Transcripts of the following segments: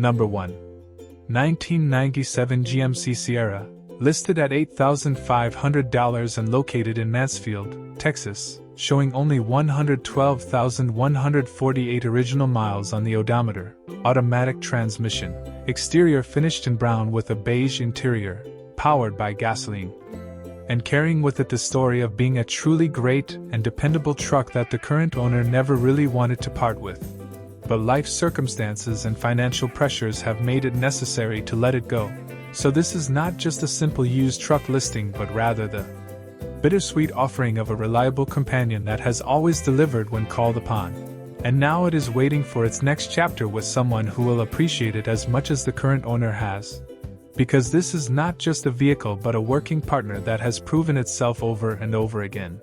Number 1. 1997 GMC Sierra, listed at $8,500 and located in Mansfield, Texas, showing only 112,148 original miles on the odometer. Automatic transmission, exterior finished in brown with a beige interior, powered by gasoline. And carrying with it the story of being a truly great and dependable truck that the current owner never really wanted to part with. But life circumstances and financial pressures have made it necessary to let it go. So this is not just a simple used truck listing, but rather the bittersweet offering of a reliable companion that has always delivered when called upon. And now it is waiting for its next chapter with someone who will appreciate it as much as the current owner has. Because this is not just a vehicle but a working partner that has proven itself over and over again.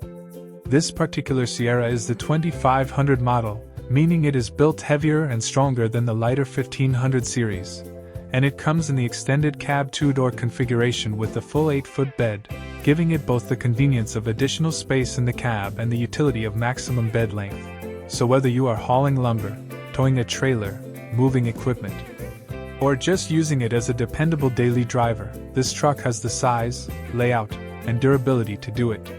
This particular Sierra is the 2500 model, meaning it is built heavier and stronger than the lighter 1500 series. And it comes in the extended cab 2-door configuration with a full 8-foot bed, giving it both the convenience of additional space in the cab and the utility of maximum bed length. So whether you are hauling lumber, towing a trailer, moving equipment, or just using it as a dependable daily driver, this truck has the size, layout, and durability to do it.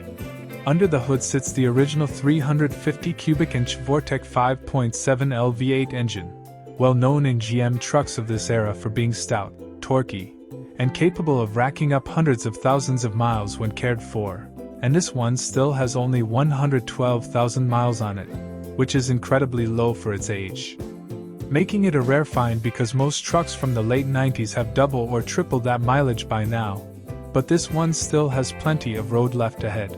Under the hood sits the original 350 cubic inch Vortec 5.7L V8 engine, well known in GM trucks of this era for being stout, torquey, and capable of racking up hundreds of thousands of miles when cared for. And this one still has only 112,000 miles on it, which is incredibly low for its age, making it a rare find because most trucks from the late 90s have double or triple that mileage by now. But this one still has plenty of road left ahead.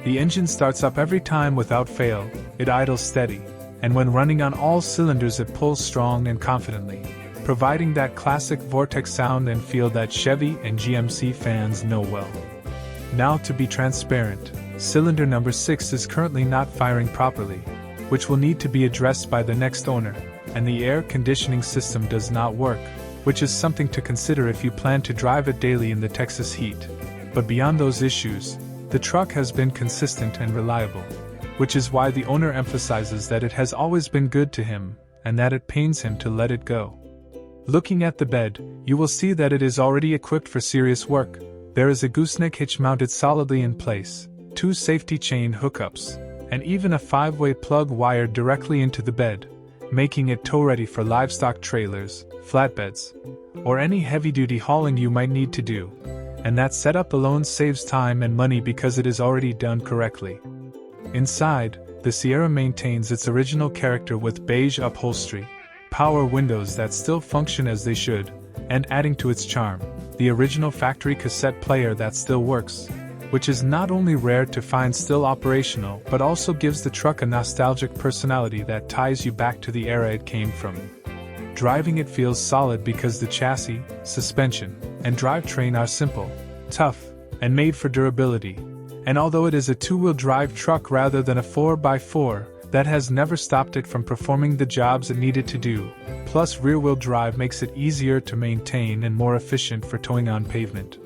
The engine starts up every time without fail, it idles steady, and when running on all cylinders it pulls strong and confidently, providing that classic Vortex sound and feel that Chevy and GMC fans know well. Now, to be transparent, cylinder number 6 is currently not firing properly, which will need to be addressed by the next owner, and the air conditioning system does not work, which is something to consider if you plan to drive it daily in the Texas heat. But beyond those issues, the truck has been consistent and reliable, which is why the owner emphasizes that it has always been good to him, and that it pains him to let it go. Looking at the bed, you will see that it is already equipped for serious work. There is a gooseneck hitch mounted solidly in place, 2 safety chain hookups, and even a 5-way plug wired directly into the bed, making it tow-ready for livestock trailers, flatbeds, or any heavy-duty hauling you might need to do. And that setup alone saves time and money because it is already done correctly. Inside, the Sierra maintains its original character with beige upholstery, power windows that still function as they should, and adding to its charm, the original factory cassette player that still works, which is not only rare to find still operational but also gives the truck a nostalgic personality that ties you back to the era it came from. Driving it feels solid because the chassis, suspension, and drivetrain are simple, tough, and made for durability. And although it is a 2-wheel drive truck rather than a 4x4, that has never stopped it from performing the jobs it needed to do. Plus, rear-wheel drive makes it easier to maintain and more efficient for towing on pavement.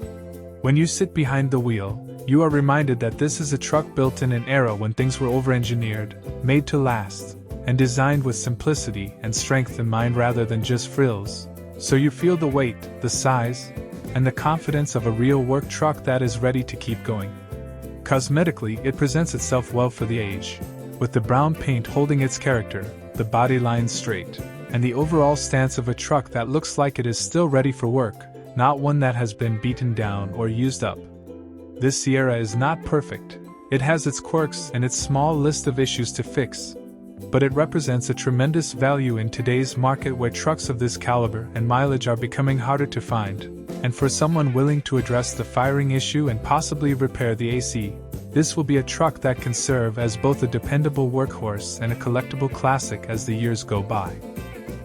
When you sit behind the wheel, you are reminded that this is a truck built in an era when things were over-engineered, made to last, and designed with simplicity and strength in mind rather than just frills. So you feel the weight, the size, and the confidence of a real work truck that is ready to keep going. Cosmetically, it presents itself well for the age, with the brown paint holding its character, the body lines straight, and the overall stance of a truck that looks like it is still ready for work, not one that has been beaten down or used up. This Sierra is not perfect. It has its quirks and its small list of issues to fix, but it represents a tremendous value in today's market where trucks of this caliber and mileage are becoming harder to find, and for someone willing to address the firing issue and possibly repair the AC, this will be a truck that can serve as both a dependable workhorse and a collectible classic as the years go by.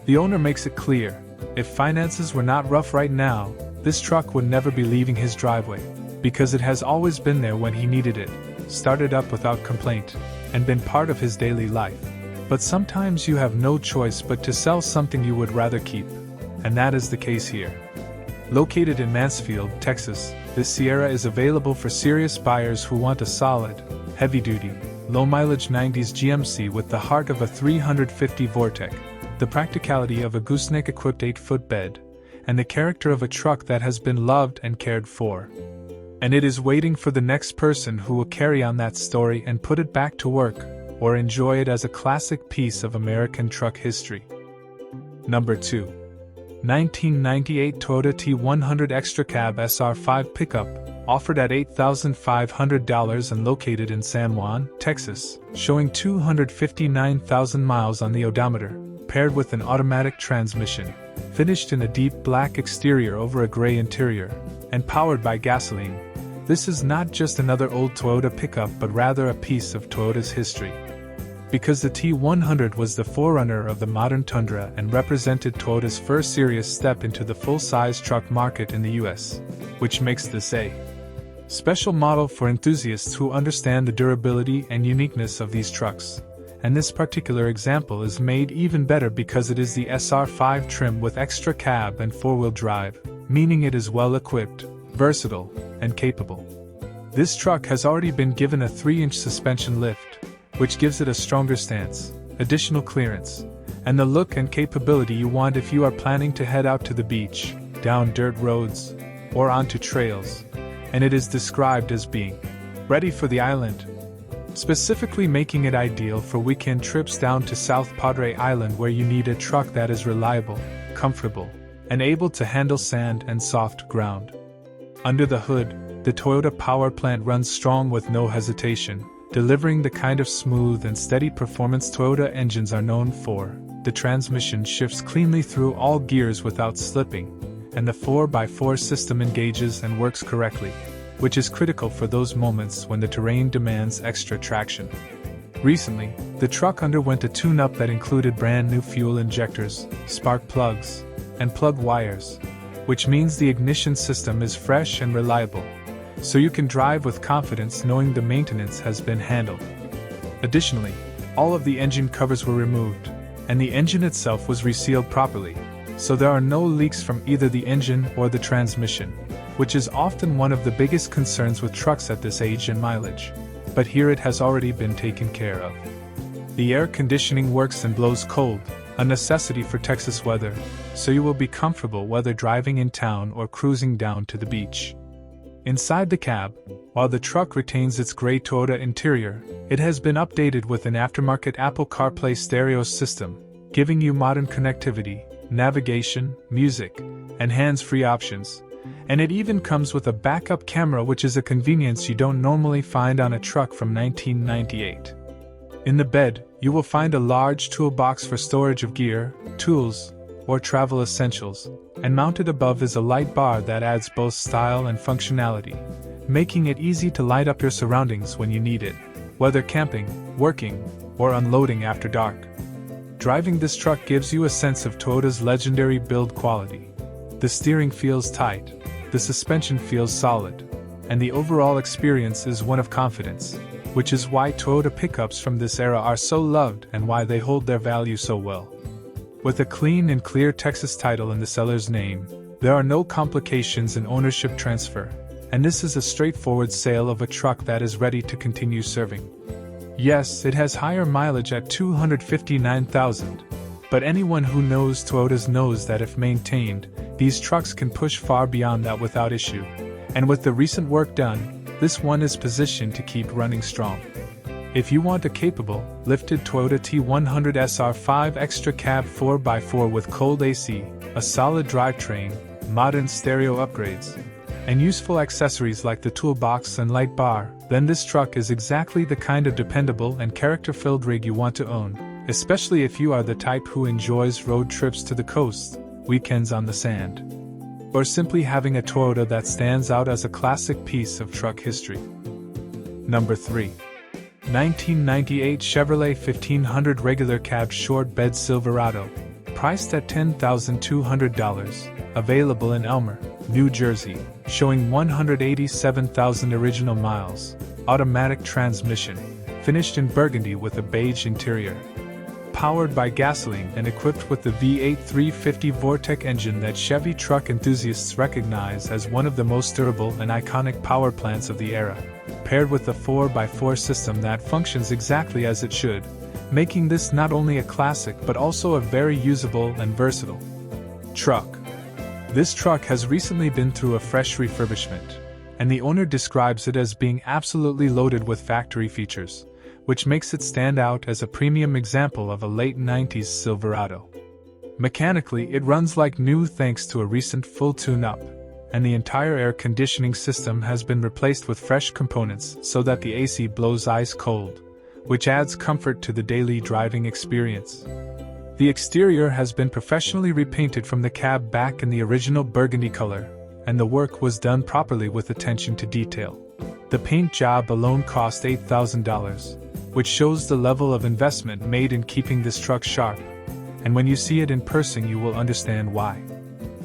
The owner makes it clear, if finances were not rough right now, this truck would never be leaving his driveway, because it has always been there when he needed it, started up without complaint, and been part of his daily life. But sometimes you have no choice but to sell something you would rather keep, and that is the case here. Located in Mansfield, Texas, this Sierra is available for serious buyers who want a solid, heavy-duty, low-mileage 90s GMC with the heart of a 350 Vortec, the practicality of a gooseneck-equipped 8-foot bed, and the character of a truck that has been loved and cared for. And it is waiting for the next person who will carry on that story and put it back to work, or enjoy it as a classic piece of American truck history. Number 2. 1998 Toyota T100 Extra Cab SR5 Pickup, offered at $8,500 and located in San Juan, Texas, showing 259,000 miles on the odometer, paired with an automatic transmission, finished in a deep black exterior over a gray interior, and powered by gasoline. This is not just another old Toyota pickup but rather a piece of Toyota's history. Because the T100 was the forerunner of the modern Tundra and represented Toyota's first serious step into the full-size truck market in the US, which makes this a special model for enthusiasts who understand the durability and uniqueness of these trucks. And this particular example is made even better because it is the SR5 trim with extra cab and four-wheel drive, meaning it is well-equipped, versatile, and capable. This truck has already been given a 3-inch suspension lift, which gives it a stronger stance, additional clearance, and the look and capability you want if you are planning to head out to the beach, down dirt roads, or onto trails, and it is described as being ready for the island, specifically making it ideal for weekend trips down to South Padre Island where you need a truck that is reliable, comfortable, and able to handle sand and soft ground. Under the hood, the Toyota power plant runs strong with no hesitation, delivering the kind of smooth and steady performance Toyota engines are known for. The transmission shifts cleanly through all gears without slipping, and the 4x4 system engages and works correctly, which is critical for those moments when the terrain demands extra traction. Recently, the truck underwent a tune-up that included brand new fuel injectors, spark plugs, and plug wires, which means the ignition system is fresh and reliable, so you can drive with confidence knowing the maintenance has been handled. Additionally, all of the engine covers were removed, and the engine itself was resealed properly, so there are no leaks from either the engine or the transmission, which is often one of the biggest concerns with trucks at this age and mileage. But here it has already been taken care of. The air conditioning works and blows cold, a necessity for Texas weather, so you will be comfortable whether driving in town or cruising down to the beach. Inside the cab, while the truck retains its gray Toyota interior, it has been updated with an aftermarket Apple CarPlay stereo system, giving you modern connectivity, navigation, music, and hands-free options, and it even comes with a backup camera, which is a convenience you don't normally find on a truck from 1998. In the bed, you will find a large toolbox for storage of gear, tools, or travel essentials, and mounted above is a light bar that adds both style and functionality, making it easy to light up your surroundings when you need it, whether camping, working, or unloading after dark. Driving this truck gives you a sense of Toyota's legendary build quality. The steering feels tight, the suspension feels solid, and the overall experience is one of confidence, which is why Toyota pickups from this era are so loved and why they hold their value so well. With a clean and clear Texas title in the seller's name, there are no complications in ownership transfer, and this is a straightforward sale of a truck that is ready to continue serving. Yes, it has higher mileage at 259,000, but anyone who knows Toyotas knows that if maintained, these trucks can push far beyond that without issue, and with the recent work done, this one is positioned to keep running strong. If you want a capable, lifted Toyota T100 SR5 Extra Cab 4x4 with cold AC, a solid drivetrain, modern stereo upgrades, and useful accessories like the toolbox and light bar, then this truck is exactly the kind of dependable and character-filled rig you want to own, especially if you are the type who enjoys road trips to the coast, weekends on the sand, or simply having a Toyota that stands out as a classic piece of truck history. Number 3. 1998 Chevrolet 1500 Regular Cab Short Bed Silverado, priced at $10,200, available in Elmer, New Jersey, showing 187,000 original miles, automatic transmission, finished in burgundy with a beige interior. Powered by gasoline and equipped with the V8 350 Vortec engine that Chevy truck enthusiasts recognize as one of the most durable and iconic power plants of the era, paired with a 4x4 system that functions exactly as it should, making this not only a classic but also a very usable and versatile truck. This truck has recently been through a fresh refurbishment, and the owner describes it as being absolutely loaded with factory features, which makes it stand out as a premium example of a late 90s Silverado. Mechanically, it runs like new thanks to a recent full tune-up, and the entire air conditioning system has been replaced with fresh components so that the AC blows ice cold, which adds comfort to the daily driving experience. The exterior has been professionally repainted from the cab back in the original burgundy color, and the work was done properly with attention to detail. The paint job alone cost $8,000, which shows the level of investment made in keeping this truck sharp, and when you see it in person you will understand why.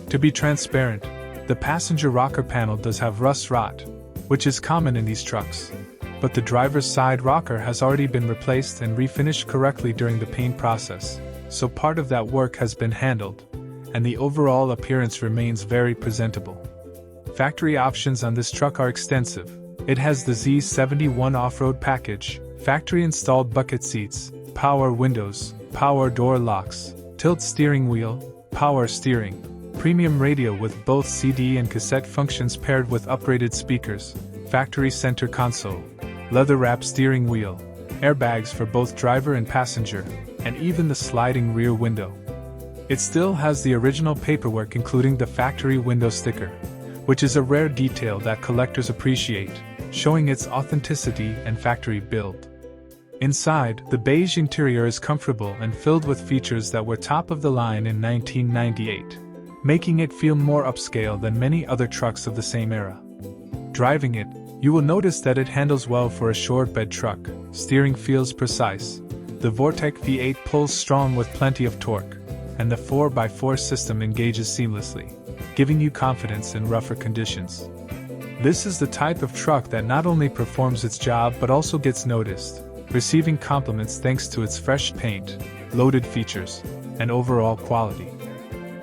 To be transparent, the passenger rocker panel does have rust rot, which is common in these trucks, but the driver's side rocker has already been replaced and refinished correctly during the paint process, so part of that work has been handled, and the overall appearance remains very presentable. Factory options on this truck are extensive. It has the Z71 off-road package, factory-installed bucket seats, power windows, power door locks, tilt steering wheel, power steering, premium radio with both CD and cassette functions paired with upgraded speakers, factory center console, leather-wrapped steering wheel, airbags for both driver and passenger, and even the sliding rear window. It still has the original paperwork including the factory window sticker, which is a rare detail that collectors appreciate, showing its authenticity and factory build. Inside, the beige interior is comfortable and filled with features that were top of the line in 1998, making it feel more upscale than many other trucks of the same era. Driving it, you will notice that it handles well for a short bed truck, steering feels precise, the Vortec V8 pulls strong with plenty of torque, and the 4x4 system engages seamlessly, giving you confidence in rougher conditions. This is the type of truck that not only performs its job but also gets noticed, receiving compliments thanks to its fresh paint, loaded features, and overall quality.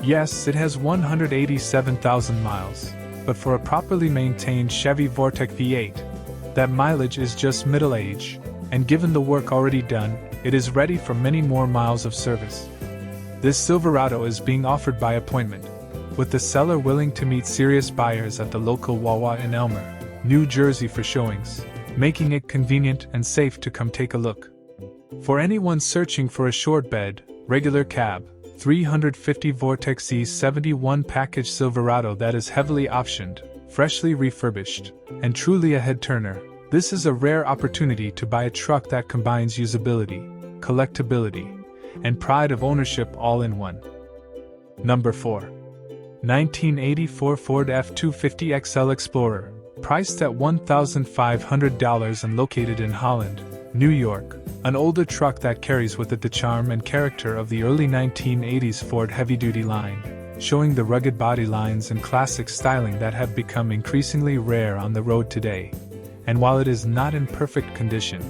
Yes, it has 187,000 miles, but for a properly maintained Chevy Vortec V8, that mileage is just middle age, and given the work already done, it is ready for many more miles of service. This Silverado is being offered by appointment, with the seller willing to meet serious buyers at the local Wawa in Elmer, New Jersey for showings, making it convenient and safe to come take a look. For anyone searching for a short bed, regular cab, 350 Vortec C71 package Silverado that is heavily optioned, freshly refurbished, and truly a head-turner, this is a rare opportunity to buy a truck that combines usability, collectability, and pride of ownership all in one. Number 4. 1984 Ford F250 XL Explorer, priced at $1,500 and located in Holland, New York, an older truck that carries with it the charm and character of the early 1980s Ford heavy-duty line, showing the rugged body lines and classic styling that have become increasingly rare on the road today. And while it is not in perfect condition,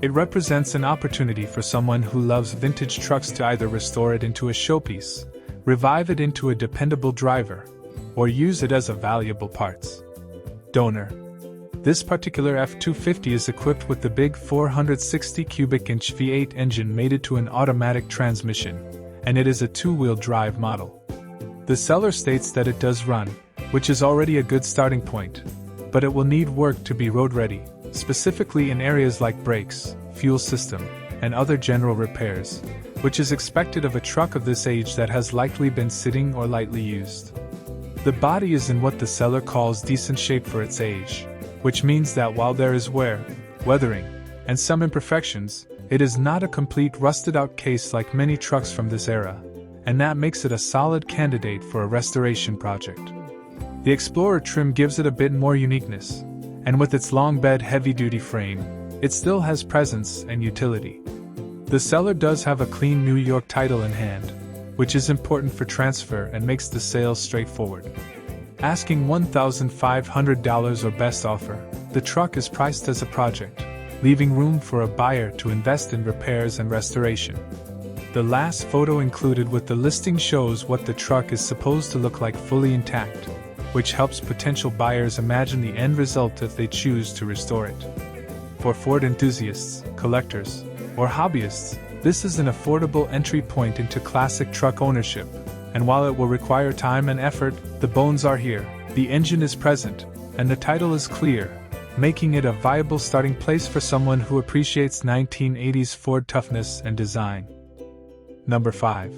it represents an opportunity for someone who loves vintage trucks to either restore it into a showpiece, revive it into a dependable driver, or use it as a valuable parts donor. This particular F250 is equipped with the big 460 cubic inch V8 engine mated to an automatic transmission, and it is a two-wheel drive model. The seller states that it does run, which is already a good starting point, but it will need work to be road ready, specifically in areas like brakes, fuel system, and other general repairs, which is expected of a truck of this age that has likely been sitting or lightly used. The body is in what the seller calls decent shape for its age, which means that while there is wear, weathering, and some imperfections, it is not a complete rusted-out case like many trucks from this era, and that makes it a solid candidate for a restoration project. The Explorer trim gives it a bit more uniqueness, and with its long bed heavy-duty frame, it still has presence and utility. The seller does have a clean New York title in hand, which is important for transfer and makes the sale straightforward. Asking $1,500 or best offer, the truck is priced as a project, leaving room for a buyer to invest in repairs and restoration. The last photo included with the listing shows what the truck is supposed to look like fully intact, which helps potential buyers imagine the end result if they choose to restore it. For Ford enthusiasts, collectors, or hobbyists, this is an affordable entry point into classic truck ownership. And while it will require time and effort, the bones are here, the engine is present, and the title is clear, making it a viable starting place for someone who appreciates 1980s Ford toughness and design. Number 5.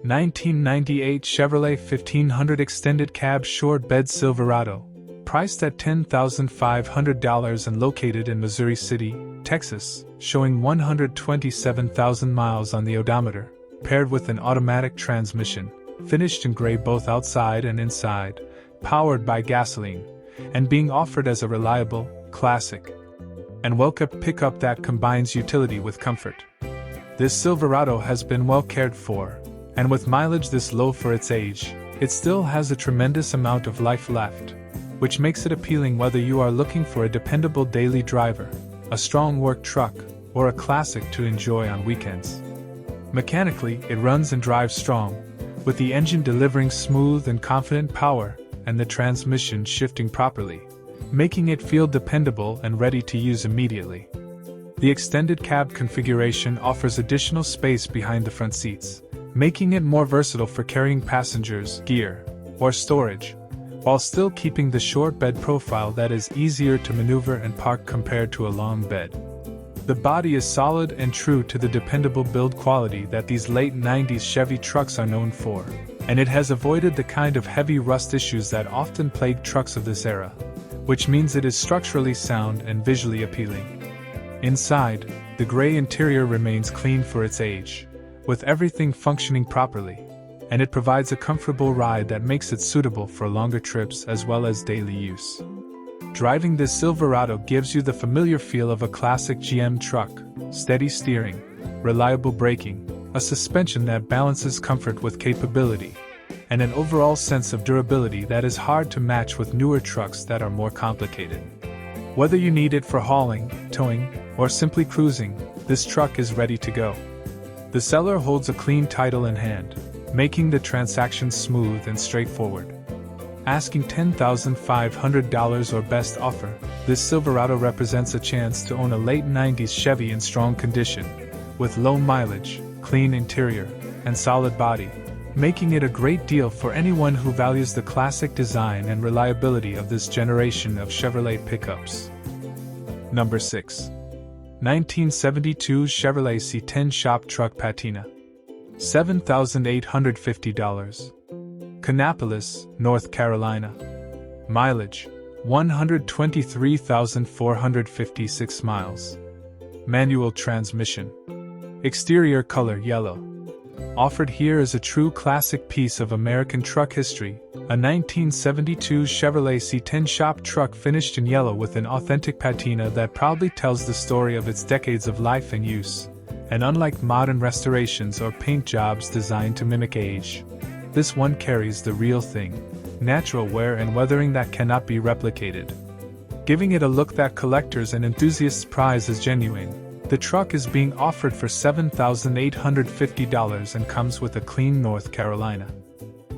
1998 Chevrolet 1500 Extended Cab Short Bed Silverado. Priced at $10,500 and located in Missouri City, Texas, showing 127,000 miles on the odometer, paired with an automatic transmission, finished in gray both outside and inside, powered by gasoline, and being offered as a reliable, classic, and well-kept pickup that combines utility with comfort. This Silverado has been well cared for, and with mileage this low for its age, it still has a tremendous amount of life left, which makes it appealing whether you are looking for a dependable daily driver, a strong work truck, or a classic to enjoy on weekends. Mechanically, it runs and drives strong, with the engine delivering smooth and confident power, and the transmission shifting properly, making it feel dependable and ready to use immediately. The extended cab configuration offers additional space behind the front seats, making it more versatile for carrying passengers, gear, or storage, while still keeping the short bed profile that is easier to maneuver and park compared to a long bed. The body is solid and true to the dependable build quality that these late 90s Chevy trucks are known for, and it has avoided the kind of heavy rust issues that often plague trucks of this era, which means it is structurally sound and visually appealing. Inside, the gray interior remains clean for its age, with everything functioning properly, and it provides a comfortable ride that makes it suitable for longer trips as well as daily use. Driving this Silverado gives you the familiar feel of a classic GM truck: steady steering, reliable braking, a suspension that balances comfort with capability, and an overall sense of durability that is hard to match with newer trucks that are more complicated. Whether you need it for hauling, towing, or simply cruising, this truck is ready to go. The seller holds a clean title in hand, making the transaction smooth and straightforward. Asking $10,500 or best offer, this Silverado represents a chance to own a late 90s Chevy in strong condition, with low mileage, clean interior, and solid body, making it a great deal for anyone who values the classic design and reliability of this generation of Chevrolet pickups. Number 6. 1972 Chevrolet C10 Shop Truck Patina. $7,850. Kannapolis, North Carolina. Mileage: 123,456 miles. Manual transmission. Exterior color yellow. Offered here is a true classic piece of American truck history, a 1972 Chevrolet C10 shop truck finished in yellow with an authentic patina that proudly tells the story of its decades of life and use. And unlike modern restorations or paint jobs designed to mimic age, this one carries the real thing: natural wear and weathering that cannot be replicated, giving it a look that collectors and enthusiasts prize as genuine. The truck is being offered for $7,850 and comes with a clean North Carolina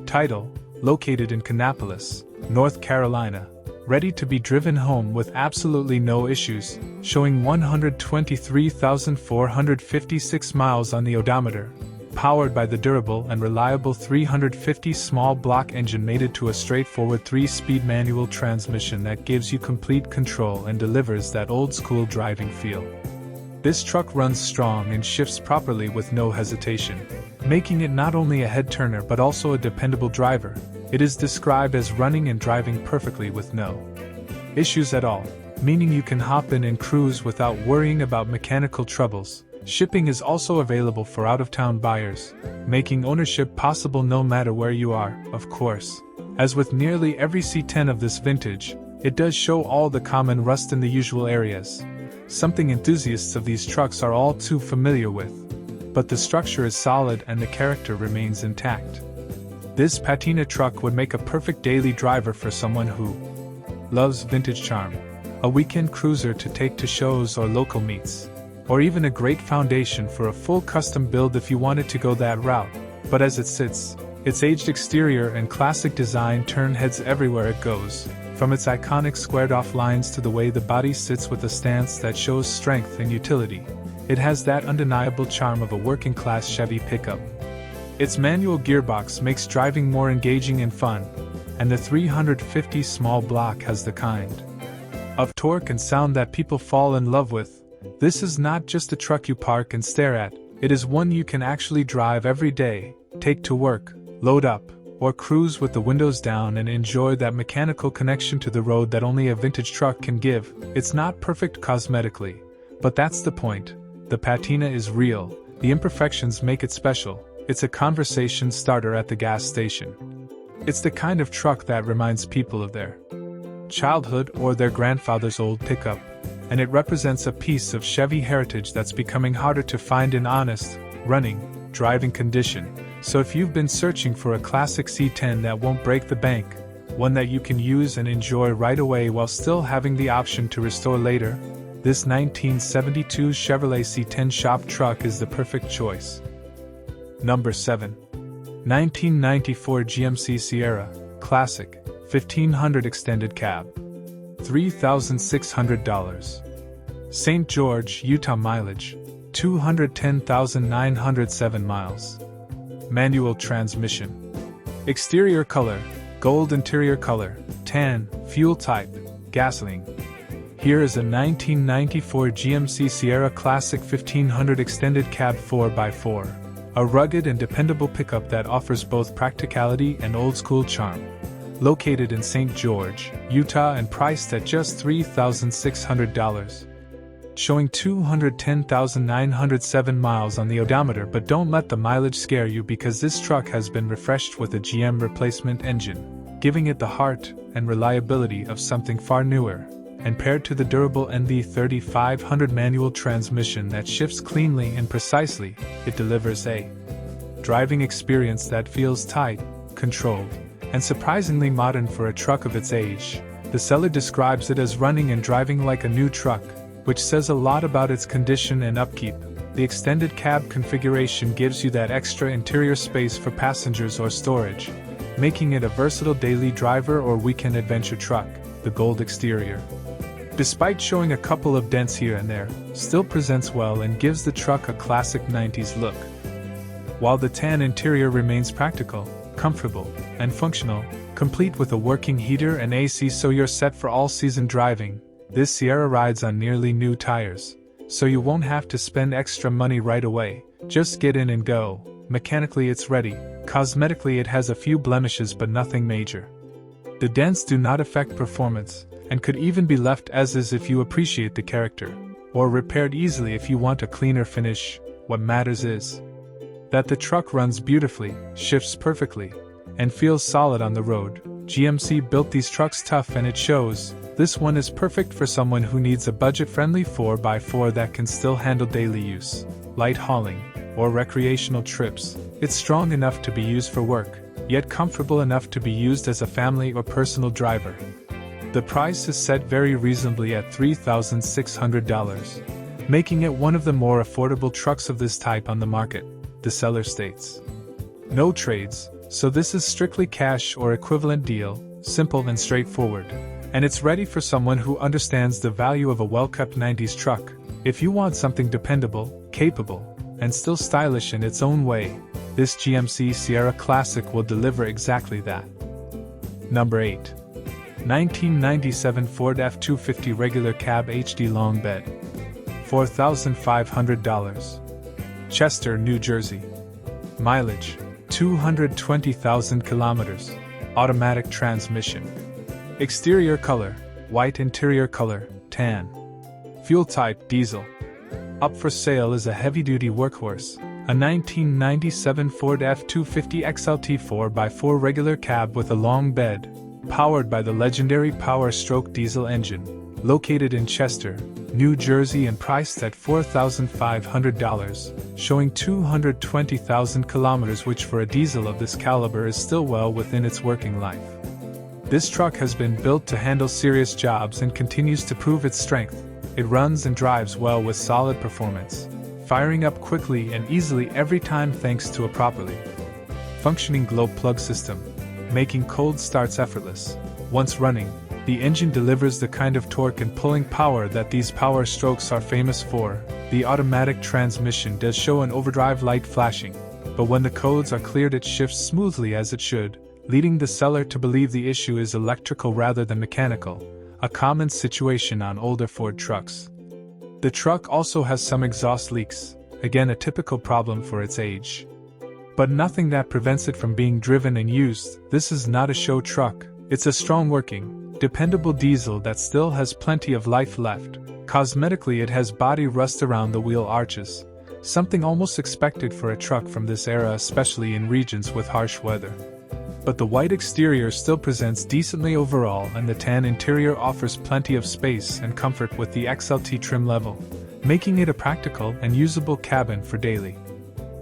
title, located in Kannapolis, North Carolina, ready to be driven home with absolutely no issues, showing 123,456 miles on the odometer, powered by the durable and reliable 350 small block engine mated to a straightforward 3-speed manual transmission that gives you complete control and delivers that old-school driving feel. This truck runs strong and shifts properly with no hesitation, making it not only a head-turner but also a dependable driver. It is described as running and driving perfectly with no issues at all, meaning you can hop in and cruise without worrying about mechanical troubles. Shipping is also available for out-of-town buyers, making ownership possible no matter where you are, of course. As with nearly every C10 of this vintage, it does show all the common rust in the usual areas, something enthusiasts of these trucks are all too familiar with. But the structure is solid and the character remains intact. This patina truck would make a perfect daily driver for someone who loves vintage charm, a weekend cruiser to take to shows or local meets, or even a great foundation for a full custom build if you wanted to go that route. But as it sits, its aged exterior and classic design turn heads everywhere it goes, from its iconic squared-off lines to the way the body sits with a stance that shows strength and utility. It has that undeniable charm of a working-class Chevy pickup. Its manual gearbox makes driving more engaging and fun, and the 350 small block has the kind of torque and sound that people fall in love with. This is not just a truck you park and stare at, it is one you can actually drive every day, take to work, load up, or cruise with the windows down and enjoy that mechanical connection to the road that only a vintage truck can give. It's not perfect cosmetically, but that's the point. The patina is real, the imperfections make it special. It's a conversation starter at the gas station. It's the kind of truck that reminds people of their childhood or their grandfather's old pickup, and it represents a piece of Chevy heritage that's becoming harder to find in honest, running, driving condition. So if you've been searching for a classic C10 that won't break the bank, one that you can use and enjoy right away while still having the option to restore later, this 1972 Chevrolet C10 shop truck is the perfect choice. Number 7. 1994 GMC Sierra Classic 1500 Extended Cab. $3,600. St. George, Utah mileage, 210,907 miles. Manual transmission. Exterior color, gold. Interior color, tan. Fuel type, gasoline. Here is a 1994 GMC Sierra Classic 1500 Extended Cab 4x4. A rugged and dependable pickup that offers both practicality and old-school charm. Located in St. George, Utah and priced at just $3,600. Showing 210,907 miles on the odometer, but don't let the mileage scare you because this truck has been refreshed with a GM replacement engine, giving it the heart and reliability of something far newer, and paired to the durable NV 3500 manual transmission that shifts cleanly and precisely, it delivers a driving experience that feels tight, controlled, and surprisingly modern for a truck of its age. The seller describes it as running and driving like a new truck, which says a lot about its condition and upkeep. The extended cab configuration gives you that extra interior space for passengers or storage, making it a versatile daily driver or weekend adventure truck. The gold exterior, despite showing a couple of dents here and there, still presents well and gives the truck a classic 90s look. While the tan interior remains practical, comfortable, and functional, complete with a working heater and AC so you're set for all-season driving. This Sierra rides on nearly new tires, so you won't have to spend extra money right away. Just get in and go. Mechanically it's ready. Cosmetically it has a few blemishes but nothing major. The dents do not affect performance, and could even be left as is if you appreciate the character, or repaired easily if you want a cleaner finish. What matters is that the truck runs beautifully, shifts perfectly, and feels solid on the road. GMC built these trucks tough and it shows. This one is perfect for someone who needs a budget-friendly 4x4 that can still handle daily use, light hauling, or recreational trips. It's strong enough to be used for work, yet comfortable enough to be used as a family or personal driver. The price is set very reasonably at $3,600, making it one of the more affordable trucks of this type on the market. The seller states, no trades, so this is strictly cash or equivalent deal, simple and straightforward. And it's ready for someone who understands the value of a well-kept 90s truck. If you want something dependable, capable, and still stylish in its own way, this GMC Sierra Classic will deliver exactly that. Number 8. 1997 Ford F250 Regular Cab HD Long Bed. $4,500. Chester, New Jersey. Mileage, 220,000 kilometers. Automatic transmission. Exterior color, white. Interior color, tan. Fuel type, diesel. Up for sale is a heavy-duty workhorse, a 1997 Ford F250 XLT 4x4 regular cab with a long bed, powered by the legendary Power-Stroke diesel engine, located in Chester, New Jersey and priced at $4,500, showing 220,000 kilometers, which for a diesel of this caliber is still well within its working life. This truck has been built to handle serious jobs and continues to prove its strength. It runs and drives well with solid performance, firing up quickly and easily every time thanks to a properly functioning glow plug system, making cold starts effortless. Once running, The engine delivers the kind of torque and pulling power that these power strokes are famous for. The automatic transmission does show an overdrive light flashing, but when the codes are cleared it shifts smoothly as it should, leading the seller to believe the issue is electrical rather than mechanical, a common situation on older Ford trucks. The truck also has some exhaust leaks, again a typical problem for its age. But nothing that prevents it from being driven and used. This is not a show truck, it's a strong working, dependable diesel that still has plenty of life left. Cosmetically it has body rust around the wheel arches, something almost expected for a truck from this era, especially in regions with harsh weather. But the white exterior still presents decently overall, and the tan interior offers plenty of space and comfort with the XLT trim level, making it a practical and usable cabin for daily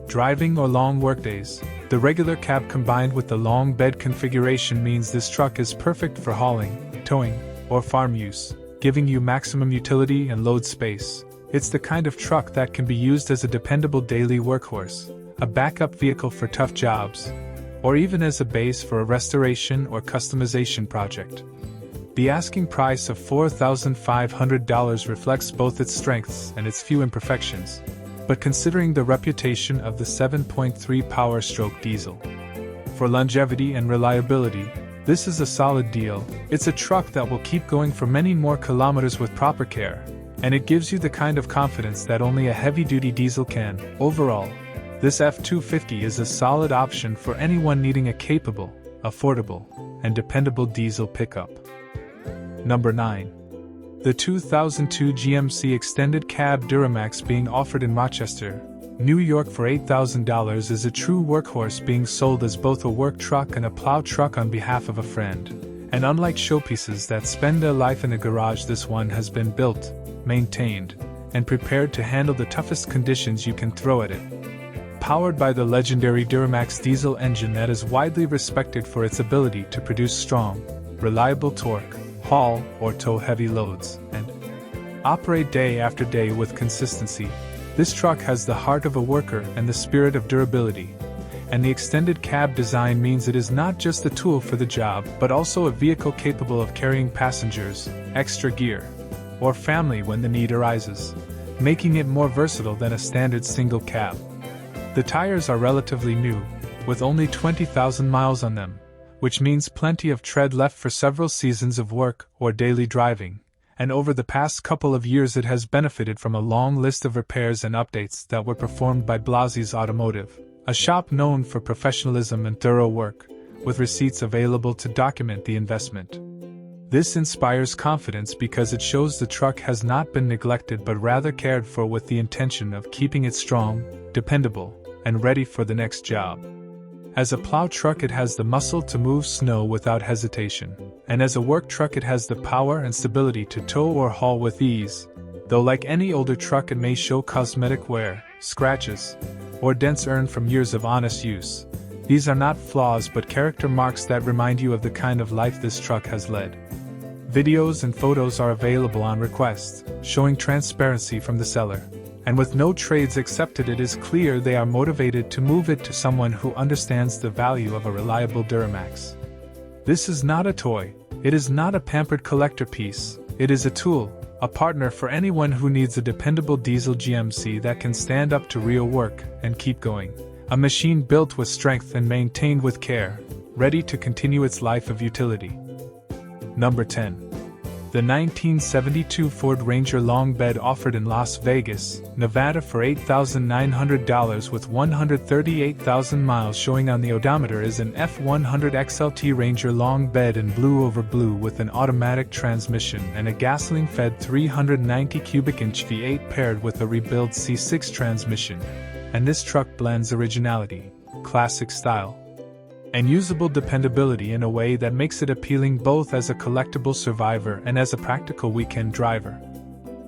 driving or long workdays. The regular cab combined with the long bed configuration means this truck is perfect for hauling, towing, or farm use, giving you maximum utility and load space. It's the kind of truck that can be used as a dependable daily workhorse, a backup vehicle for tough jobs, or even as a base for a restoration or customization project. The asking price of $4,500 reflects both its strengths and its few imperfections, but considering the reputation of the 7.3 power-stroke diesel for longevity and reliability, this is a solid deal. It's a truck that will keep going for many more kilometers with proper care, and it gives you the kind of confidence that only a heavy-duty diesel can. Overall, this F250 is a solid option for anyone needing a capable, affordable, and dependable diesel pickup. Number 9. The 2002 GMC Extended Cab Duramax being offered in Rochester, New York for $8,000 is a true workhorse being sold as both a work truck and a plow truck on behalf of a friend. And unlike showpieces that spend their life in a garage, this one has been built, maintained, and prepared to handle the toughest conditions you can throw at it. Powered by the legendary Duramax diesel engine that is widely respected for its ability to produce strong, reliable torque, haul or tow heavy loads, and operate day after day with consistency, this truck has the heart of a worker and the spirit of durability. And the extended cab design means it is not just a tool for the job, but also a vehicle capable of carrying passengers, extra gear, or family when the need arises, making it more versatile than a standard single cab. The tires are relatively new, with only 20,000 miles on them, which means plenty of tread left for several seasons of work or daily driving, and over the past couple of years it has benefited from a long list of repairs and updates that were performed by Blasi's Automotive, a shop known for professionalism and thorough work, with receipts available to document the investment. This inspires confidence because it shows the truck has not been neglected but rather cared for with the intention of keeping it strong, dependable, and ready for the next job. As a plow truck it has the muscle to move snow without hesitation, and as a work truck it has the power and stability to tow or haul with ease, though like any older truck it may show cosmetic wear, scratches, or dents earned from years of honest use. These are not flaws but character marks that remind you of the kind of life this truck has led. Videos and photos are available on request, showing transparency from the seller. And with no trades accepted, it is clear they are motivated to move it to someone who understands the value of a reliable Duramax. This is not a toy, it is not a pampered collector piece, it is a tool, a partner for anyone who needs a dependable diesel GMC that can stand up to real work and keep going. A machine built with strength and maintained with care, ready to continue its life of utility. Number 10. The 1972 Ford Ranger long bed offered in Las Vegas, Nevada for $8,900 with 138,000 miles showing on the odometer is an F100 XLT Ranger long bed in blue over blue with an automatic transmission and a gasoline-fed 390 cubic inch V8 paired with a rebuilt C6 transmission. And this truck blends originality, classic style, and usable dependability in a way that makes it appealing both as a collectible survivor and as a practical weekend driver.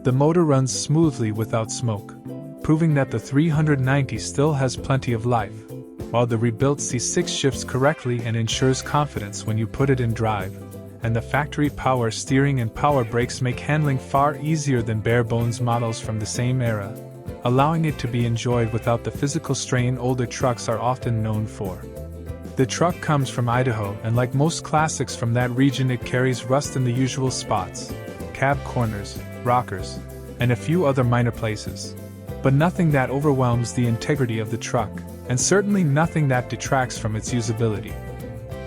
The motor runs smoothly without smoke, proving that the 390 still has plenty of life, while the rebuilt C6 shifts correctly and ensures confidence when you put it in drive, and the factory power steering and power brakes make handling far easier than bare-bones models from the same era, allowing it to be enjoyed without the physical strain older trucks are often known for. The truck comes from Idaho, and like most classics from that region, it carries rust in the usual spots: cab corners, rockers, and a few other minor places. But nothing that overwhelms the integrity of the truck, and certainly nothing that detracts from its usability.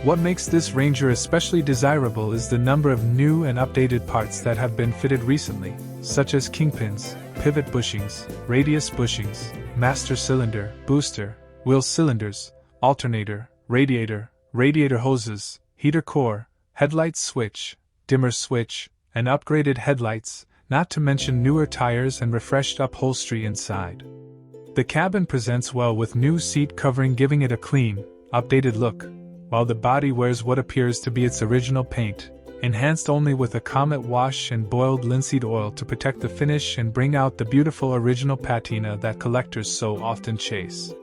What makes this Ranger especially desirable is the number of new and updated parts that have been fitted recently, such as kingpins, pivot bushings, radius bushings, master cylinder, booster, wheel cylinders, alternator, radiator hoses, heater core, headlight switch, dimmer switch, and upgraded headlights, not to mention newer tires and refreshed upholstery inside. The cabin presents well with new seat covering, giving it a clean, updated look, while the body wears what appears to be its original paint, enhanced only with a Comet wash and boiled linseed oil to protect the finish and bring out the beautiful original patina that collectors so often chase.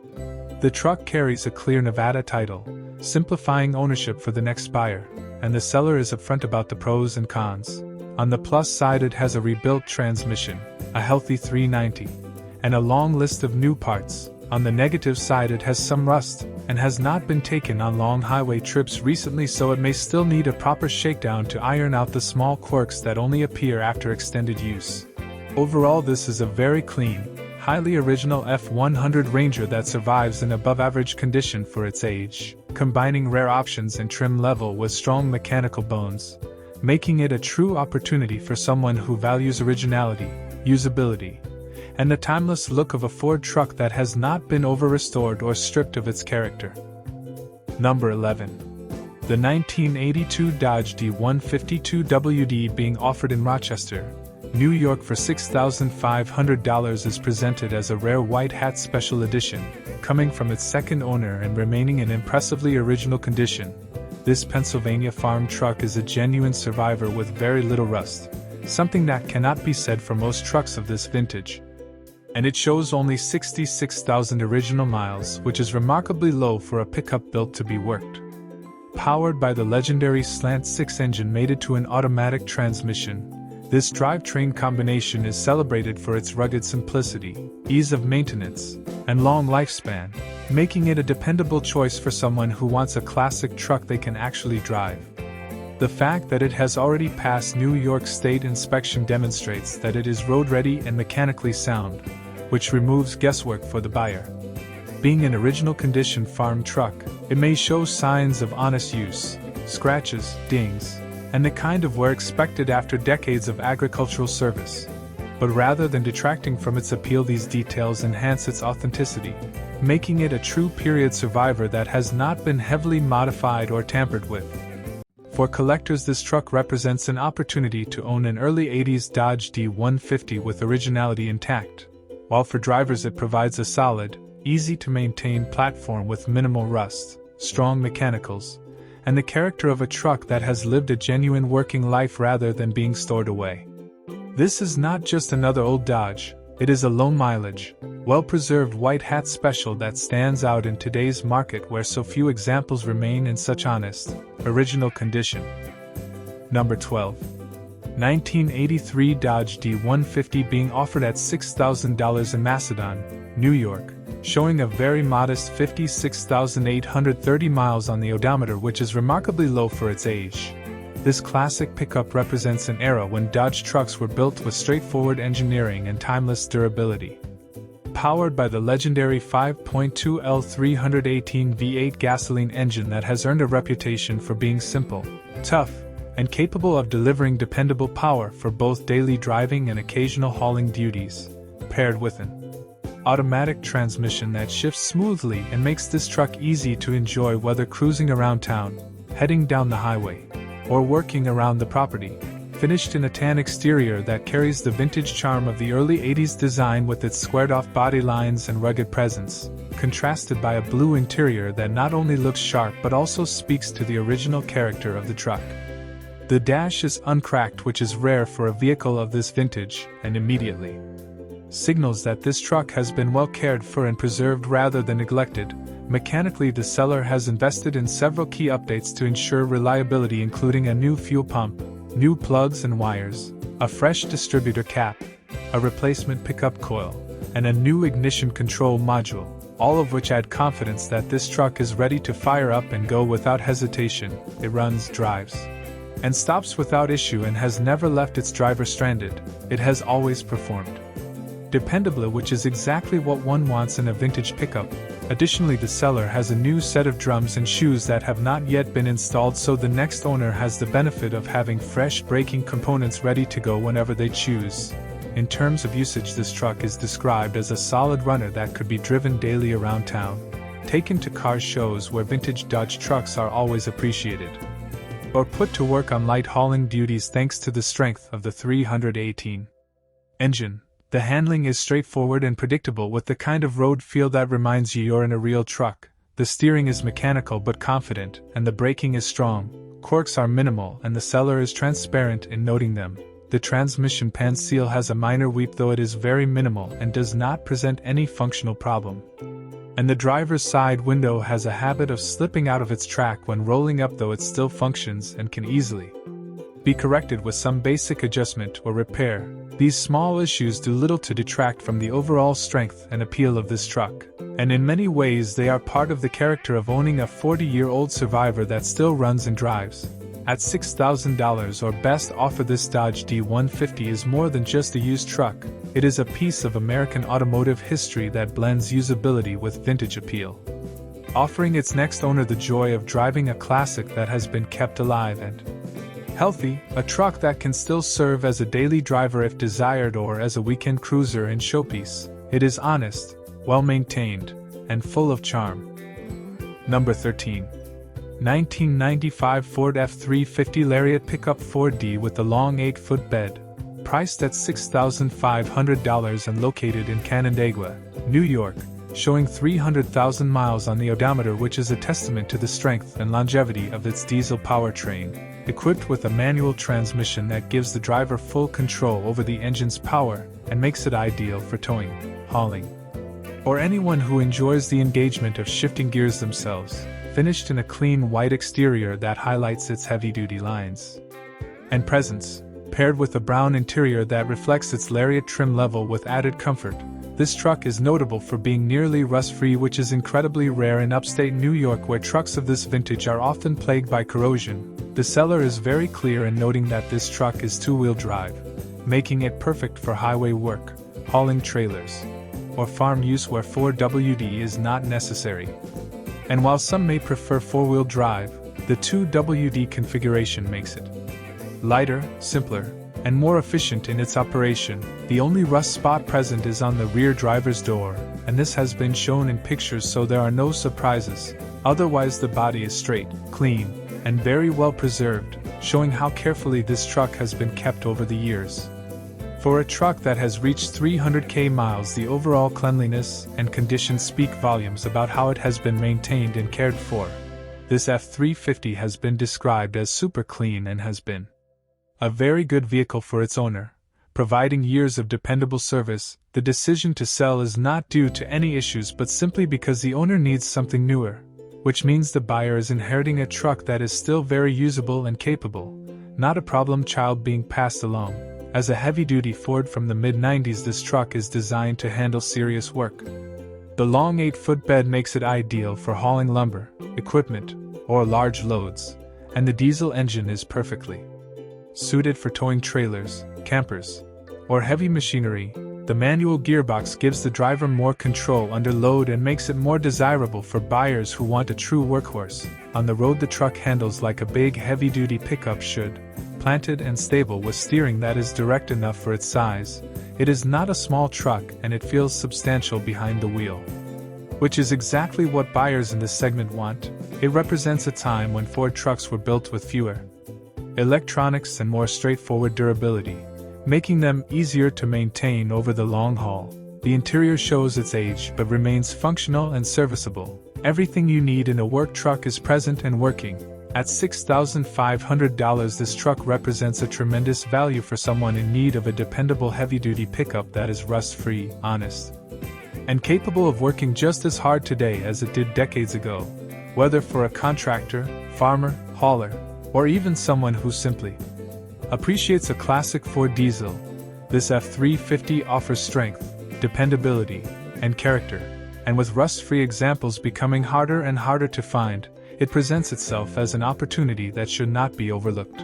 The truck carries a clear Nevada title, simplifying ownership for the next buyer, and the seller is upfront about the pros and cons. On the plus side, it has a rebuilt transmission, a healthy 390, and a long list of new parts. On the negative side, it has some rust, and has not been taken on long highway trips recently, so it may still need a proper shakedown to iron out the small quirks that only appear after extended use. Overall, this is a very clean, highly original F100 Ranger that survives in above-average condition for its age, combining rare options and trim level with strong mechanical bones, making it a true opportunity for someone who values originality, usability, and the timeless look of a Ford truck that has not been over-restored or stripped of its character. Number 11. The 1982 Dodge D150 2WD being offered in Rochester, New York for $6,500 is presented as a rare white hat special edition, coming from its second owner and remaining in impressively original condition. This Pennsylvania farm truck is a genuine survivor with very little rust, something that cannot be said for most trucks of this vintage. And it shows only 66,000 original miles, which is remarkably low for a pickup built to be worked. Powered by the legendary Slant 6 engine mated to an automatic transmission, this drivetrain combination is celebrated for its rugged simplicity, ease of maintenance, and long lifespan, making it a dependable choice for someone who wants a classic truck they can actually drive. The fact that it has already passed New York State inspection demonstrates that it is road-ready and mechanically sound, which removes guesswork for the buyer. Being an original condition farm truck, it may show signs of honest use, scratches, dings, and the kind of wear expected after decades of agricultural service. But rather than detracting from its appeal, these details enhance its authenticity, making it a true period survivor that has not been heavily modified or tampered with. For collectors, this truck represents an opportunity to own an early 80s Dodge D150 with originality intact, while for drivers it provides a solid, easy-to-maintain platform with minimal rust, strong mechanicals, and the character of a truck that has lived a genuine working life rather than being stored away. This is not just another old Dodge, it is a low-mileage, well-preserved white hat special that stands out in today's market where so few examples remain in such honest, original condition. Number 12. 1983 Dodge D150 being offered at $6,000 in Macedon, New York, showing a very modest 56,830 miles on the odometer, which is remarkably low for its age. This classic pickup represents an era when Dodge trucks were built with straightforward engineering and timeless durability. Powered by the legendary 5.2L 318 V8 gasoline engine that has earned a reputation for being simple, tough, and capable of delivering dependable power for both daily driving and occasional hauling duties, paired with an automatic transmission that shifts smoothly and makes this truck easy to enjoy whether cruising around town, heading down the highway, or working around the property. Finished in a tan exterior that carries the vintage charm of the early 80s design with its squared-off body lines and rugged presence, contrasted by a blue interior that not only looks sharp but also speaks to the original character of the truck. The dash is uncracked, which is rare for a vehicle of this vintage, and immediately signals that this truck has been well cared for and preserved rather than neglected. Mechanically, the seller has invested in several key updates to ensure reliability, including a new fuel pump, new plugs and wires, a fresh distributor cap, a replacement pickup coil, and a new ignition control module. all of which add confidence that this truck is ready to fire up and go without hesitation. It runs, drives, and stops without issue and has never left its driver stranded. It has always performed dependably, which is exactly what one wants in a vintage pickup. Additionally, the seller has a new set of drums and shoes that have not yet been installed, so the next owner has the benefit of having fresh braking components ready to go whenever they choose. In terms of usage, this truck is described as a solid runner that could be driven daily around town, taken to car shows where vintage Dodge trucks are always appreciated, or put to work on light hauling duties thanks to the strength of the 318 engine. The handling is straightforward and predictable, with the kind of road feel that reminds you you're in a real truck. The steering is mechanical but confident, and the braking is strong. Quirks are minimal, and the seller is transparent in noting them. The transmission pan seal has a minor weep, though it is very minimal and does not present any functional problem. And the driver's side window has a habit of slipping out of its track when rolling up, though it still functions and can easily be corrected with some basic adjustment or repair. These small issues do little to detract from the overall strength and appeal of this truck, and in many ways they are part of the character of owning a 40-year-old survivor that still runs and drives. At $6,000 or best offer, this Dodge D150 is more than just a used truck. It is a piece of American automotive history that blends usability with vintage appeal, offering its next owner the joy of driving a classic that has been kept alive and healthy, a truck that can still serve as a daily driver if desired or as a weekend cruiser and showpiece. It is honest, well-maintained, and full of charm. Number 13. 1995 Ford F350 Lariat Pickup 4D with a long 8-foot bed. Priced at $6,500 and located in Canandaigua, New York, showing 300,000 miles on the odometer, which is a testament to the strength and longevity of its diesel powertrain. Equipped with a manual transmission that gives the driver full control over the engine's power and makes it ideal for towing, hauling, or anyone who enjoys the engagement of shifting gears themselves. Finished in a clean white exterior that highlights its heavy-duty lines and presence, paired with a brown interior that reflects its Lariat trim level with added comfort. This truck is notable for being nearly rust-free, which is incredibly rare in upstate New York, where trucks of this vintage are often plagued by corrosion. The seller is very clear in noting that this truck is two-wheel drive, making it perfect for highway work, hauling trailers, or farm use where 4WD is not necessary. And while some may prefer four-wheel drive, the 2WD configuration makes it lighter, simpler, and more efficient in its operation. The only rust spot present is on the rear driver's door, and this has been shown in pictures, so there are no surprises. Otherwise, the body is straight, clean, and very well preserved, showing how carefully this truck has been kept over the years. For a truck that has reached 300,000 miles, the overall cleanliness and condition speak volumes about how it has been maintained and cared for. This F350 has been described as super clean and has been a very good vehicle for its owner, providing years of dependable service. The decision to sell is not due to any issues but simply because the owner needs something newer, which means the buyer is inheriting a truck that is still very usable and capable, not a problem child being passed along. As a heavy-duty Ford from the mid-90s, this truck is designed to handle serious work. The long 8-foot bed makes it ideal for hauling lumber, equipment, or large loads, and the diesel engine is perfectly suited for towing trailers, campers, or heavy machinery. The manual gearbox gives the driver more control under load and makes it more desirable for buyers who want a true workhorse. On the road, the truck handles like a big heavy-duty pickup should, planted and stable with steering that is direct enough for its size. It is not a small truck and it feels substantial behind the wheel, which is exactly what buyers in this segment want. It represents a time when Ford trucks were built with fewer electronics and more straightforward durability, making them easier to maintain over the long haul. The interior shows its age but remains functional and serviceable. Everything you need in a work truck is present and working. At $6,500, this truck represents a tremendous value for someone in need of a dependable heavy-duty pickup that is rust-free, honest, and capable of working just as hard today as it did decades ago. Whether for a contractor, farmer, hauler, or even someone who simply appreciates a classic Ford diesel, this F350 offers strength, dependability, and character. and with rust-free examples becoming harder and harder to find, it presents itself as an opportunity that should not be overlooked.